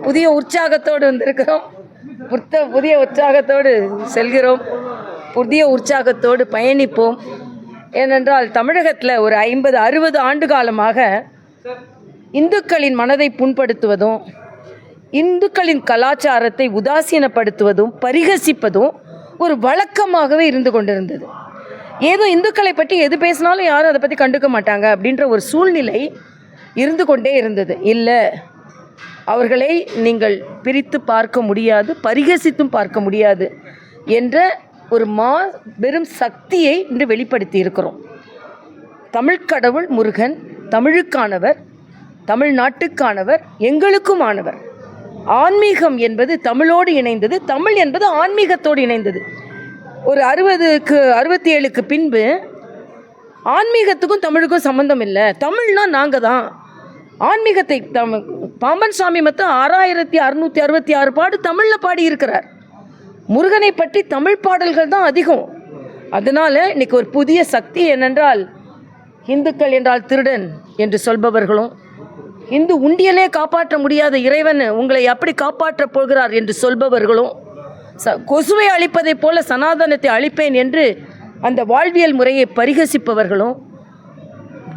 புதிய உற்சாகத்தோடு வந்திருக்கிறோம். புதிய உற்சாகத்தோடு செல்கிறோம். புதிய உற்சாகத்தோடு பயணிப்போம். ஏனென்றால் தமிழகத்தில் ஒரு 50-60 ஆண்டு காலமாக இந்துக்களின் மனதை புண்படுத்துவதும், இந்துக்களின் கலாச்சாரத்தை உதாசீனப்படுத்துவதும், பரிகசிப்பதும் ஒரு வழக்கமாகவே இருந்து கொண்டிருந்தது. ஏதோ இந்துக்களை பற்றி எது பேசினாலும் யாரும் அதை பற்றி கண்டுக்க மாட்டாங்க அப்படின்ற ஒரு சூழ்நிலை இருந்து கொண்டே இருந்தது. இல்லை, அவர்களை நீங்கள் பிரித்து பார்க்க முடியாது, பரிகசித்தும் பார்க்க முடியாது என்ற ஒரு பெரும் சக்தியை இன்று வெளிப்படுத்தி இருக்கிறோம். தமிழ்க்கடவுள் முருகன் தமிழுக்கானவர், தமிழ்நாட்டுக்கானவர், எங்களுக்கும் ஆனவர். ஆன்மீகம் என்பது தமிழோடு இணைந்தது, தமிழ் என்பது ஆன்மீகத்தோடு இணைந்தது. ஒரு 67க்கு பின்பு ஆன்மீகத்துக்கும் தமிழுக்கும் சம்பந்தம் இல்லை. தமிழ்னா நாங்கள் தான். ஆன்மீகத்தை பாம்பன் சாமி மொத்தம் 6666 பாட்டு தமிழில் பாடியிருக்கிறார். முருகனை பற்றி தமிழ் பாடல்கள் தான் அதிகம். அதனால் இன்றைக்கி ஒரு புதிய சக்தி என்னென்றால், இந்துக்கள் என்றால் திருடன் என்று சொல்பவர்களும், இந்து உண்டியலே காப்பாற்ற முடியாத இறைவன் உங்களை எப்படி காப்பாற்றப் போகிறார் என்று சொல்பவர்களும், கொசுவை அழிப்பதைப் போல சனாதனத்தை அழிப்பேன் என்று அந்த வாழ்வியல் முறையை பரிகசிப்பவர்களும்,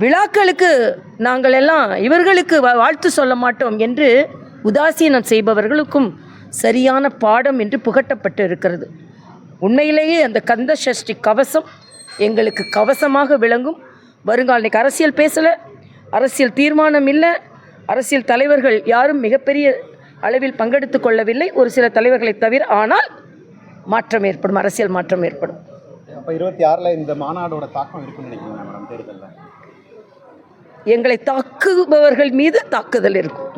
விழாக்களுக்கு நாங்கள் எல்லாம் இவர்களுக்கு வாழ்த்து சொல்ல மாட்டோம் என்று உதாசீனம் செய்பவர்களுக்கும் சரியான பாடம் என்று புகட்டப்பட்டு இருக்கிறது. உண்மையிலேயே அந்த கந்த சஷ்டி கவசம் எங்களுக்கு கவசமாக விளங்கும். வருங்கால இன்றைக்கி அரசியல் பேசலை, அரசியல் தீர்மானம் இல்லை, அரசியல் தலைவர்கள் யாரும் மிகப்பெரிய அளவில் பங்கெடுத்து கொள்ளவில்லை, ஒரு சில தலைவர்களை தவிர. ஆனால் மாற்றம் ஏற்படும், அரசியல் மாற்றம் ஏற்படும். அப்போ 26 இந்த மாநாடோட தாக்கம் இருக்குன்னு நினைக்கிறீங்க மேடம் தேர்தலில்? எங்களை தாக்குபவர்கள் மீது தாக்குதல் இருக்கும்.